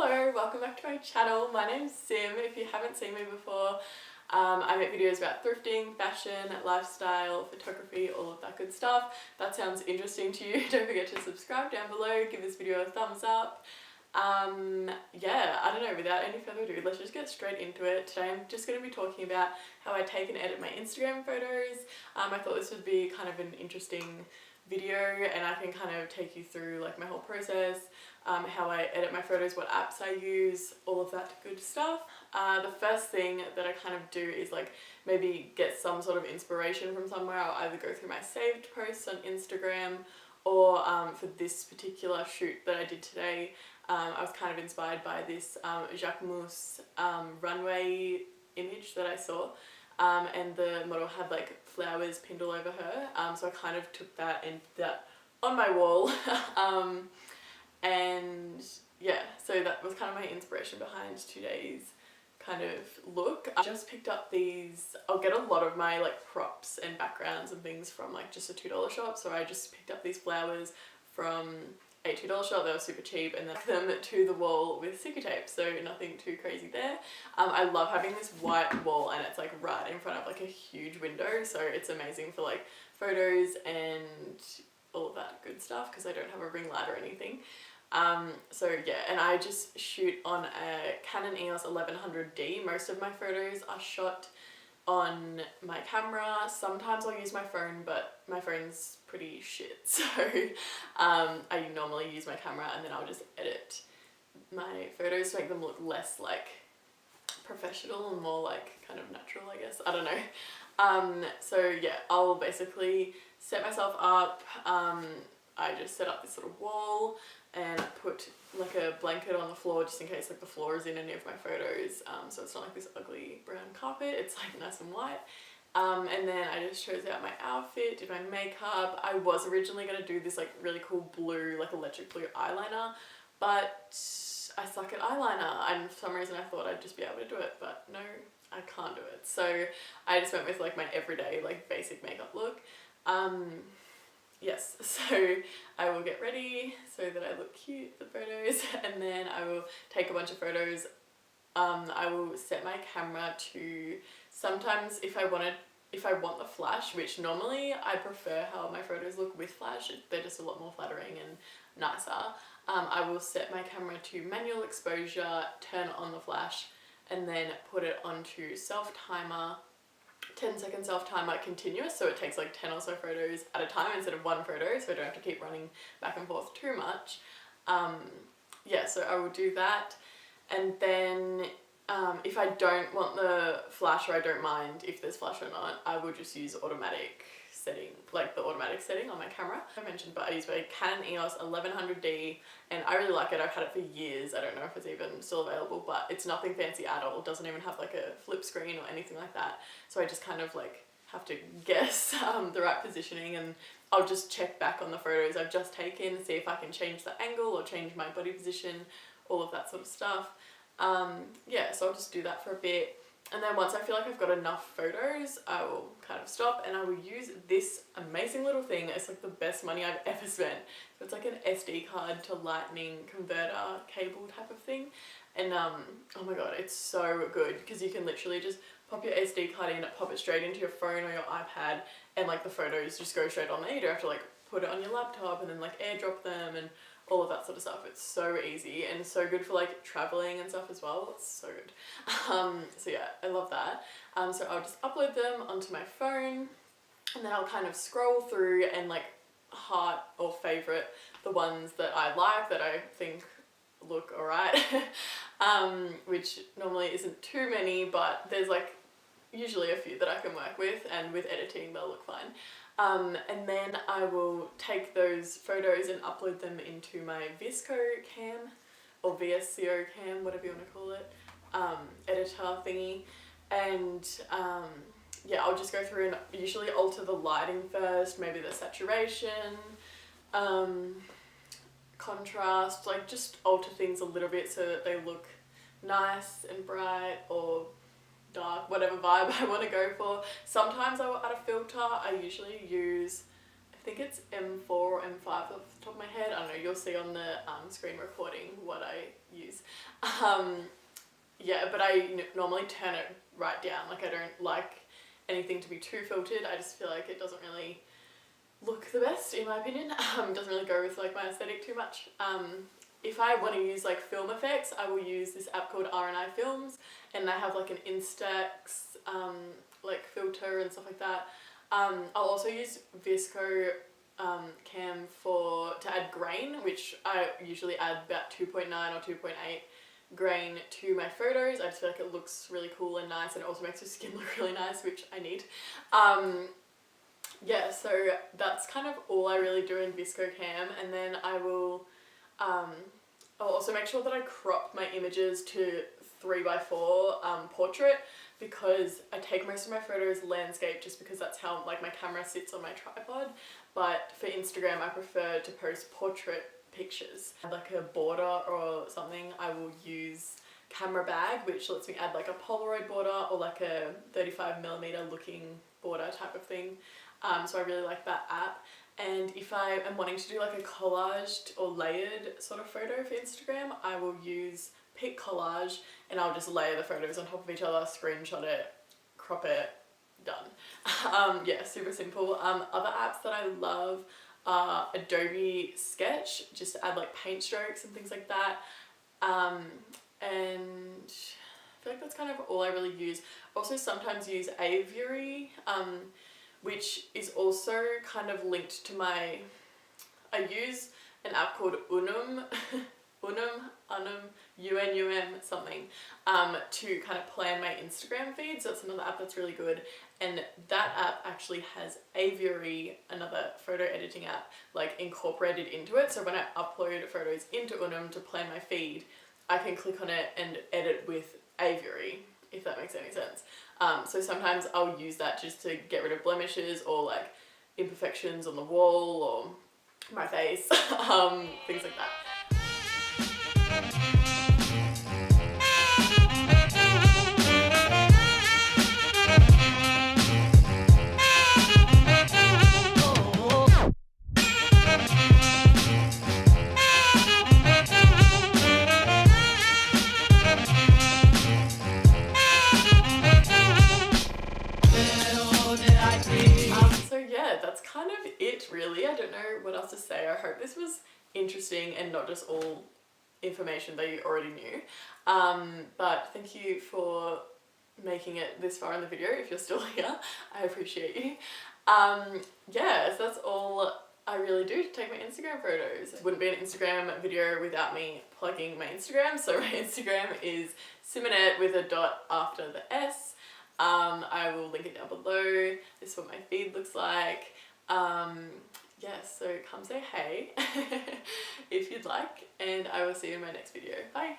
Hello, welcome back to my channel. My name's Sim. If you haven't seen me before, I make videos about thrifting, fashion, lifestyle, photography, all of that good stuff. That sounds interesting to you. Don't forget to subscribe down below, give this video a thumbs up. Yeah, I don't know, without any further ado, let's just get straight into it. Today I'm just going to be talking about how I take and edit my Instagram photos. I thought this would be kind of an interesting video and I can kind of take you through like my whole process, how I edit my photos, what apps I use, all of that good stuff. The first thing that I kind of do is like maybe get some sort of inspiration from somewhere. I'll either go through my saved posts on Instagram or for this particular shoot that I did today, I was kind of inspired by this Jacquemus runway image that I saw. And the model had like flowers pinned all over her, so I kind of took that and did that on my wall. And yeah, so that was kind of my inspiration behind today's kind of look. I just picked up these, I'll get a lot of my like props and backgrounds and things from like just a $2 shop, so I just picked up these flowers from a $2 shop. They were super cheap, and then them to the wall with sticky tape, so nothing too crazy there. I love having this white wall and it's like right in front of like a huge window, so it's amazing for like photos and all of that good stuff because I don't have a ring light or anything. So yeah, and I just shoot on a Canon EOS 1100D. Most of my photos are shot on my camera. Sometimes I'll use my phone, but my phone's pretty shit, so I normally use my camera and then I'll just edit my photos to make them look less like professional and more like kind of natural, I guess. I don't know. So yeah, I'll basically set myself up. I just set up this sort of wall and put like a blanket on the floor just in case like the floor is in any of my photos, so it's not like this ugly brown carpet, it's like nice and white. And then I just chose out my outfit, did my makeup. I was originally going to do this like really cool blue, like electric blue eyeliner, but I suck at eyeliner and for some reason I thought I'd just be able to do it, but no, I can't do it. So I just went with like my everyday like basic makeup look. Yes, so I will get ready so that I look cute for photos, and then I will take a bunch of photos. I will set my camera to, sometimes if I want the flash, which normally I prefer how my photos look with flash, they're just a lot more flattering and nicer. I will set my camera to manual exposure, turn on the flash, and then put it onto self timer. 10-second self timer continuous, so it takes like 10 or so photos at a time instead of one photo, so I don't have to keep running back and forth too much. Yeah, so I will do that, and then if I don't want the flash, or I don't mind if there's flash or not, I will just use automatic setting, like the automatic setting on my camera. I mentioned, but I use my Canon EOS 1100D and I really like it. I've had it for years. I don't know if it's even still available, but it's nothing fancy at all. It doesn't even have like a flip screen or anything like that. So I just kind of like have to guess the right positioning, and I'll just check back on the photos I've just taken, see if I can change the angle or change my body position, all of that sort of stuff. Yeah, so I'll just do that for a bit. And then once I feel like I've got enough photos, I will kind of stop and I will use this amazing little thing. It's like the best money I've ever spent. So it's like an SD card to lightning converter cable type of thing. And oh my god, it's so good because you can literally just pop your SD card in, pop it straight into your phone or your iPad, and like the photos just go straight on there. You don't have to like put it on your laptop and then like airdrop them and all of that sort of stuff. It's so easy and so good for like traveling and stuff as well. It's so good. So yeah, I love that. So I'll just upload them onto my phone, and then I'll kind of scroll through and like heart or favorite the ones that I like, that I think look alright. Which normally isn't too many, but there's like usually a few that I can work with, and with editing they'll look fine. And then I will take those photos and upload them into my VSCO cam, or VSCO cam, whatever you want to call it, editor thingy. And yeah, I'll just go through and usually alter the lighting first, maybe the saturation, contrast, like just alter things a little bit so that they look nice and bright or dark, whatever vibe I want to go for. Sometimes I will add a filter. I usually use, I think it's M4 or M5 off the top of my head. I don't know, you'll see on the screen recording what I use. Yeah, but I normally turn it right down. Like I don't like anything to be too filtered. I just feel like it doesn't really look the best in my opinion. Doesn't really go with like my aesthetic too much. If I want to use like film effects, I will use this app called RNI Films, and they have like an Instax like filter and stuff like that. I'll also use VSCO Cam to add grain, which I usually add about 2.9 or 2.8 grain to my photos. I just feel like it looks really cool and nice, and it also makes your skin look really nice, which I need. Yeah, so that's kind of all I really do in VSCO Cam, and then I'll also make sure that I crop my images to 3x4 portrait, because I take most of my photos landscape just because that's how like my camera sits on my tripod, but for Instagram I prefer to post portrait pictures. Like a border or something, I will use Camera Bag, which lets me add like a Polaroid border or like a 35mm looking border type of thing. So I really like that app. And if I am wanting to do like a collaged or layered sort of photo for Instagram, I will use Pic Collage, and I'll just layer the photos on top of each other, screenshot it, crop it, done. Yeah, super simple. Other apps that I love are Adobe Sketch, just to add like paint strokes and things like that. And I feel like that's kind of all I really use. Also sometimes use Aviary, which is also kind of linked to I use an app called Unum, UNUM something, to kind of plan my Instagram feed. So that's another app that's really good. And that app actually has Aviary, another photo editing app, like incorporated into it. So when I upload photos into Unum to plan my feed, I can click on it and edit with Aviary, if that makes any sense. So sometimes I'll use that just to get rid of blemishes or like imperfections on the wall or my face, things like that. That's kind of it really. I don't know what else to say. I hope this was interesting and not just all information that you already knew. But thank you for making it this far in the video. If you're still here, I appreciate you. Yeah, so that's all I really do to take my Instagram photos. It wouldn't be an Instagram video without me plugging my Instagram. So my Instagram is Simonette with a dot after the S. I will link it down below. This is what my feed looks like. Yeah, so come say hey if you'd like, and I will see you in my next video. Bye!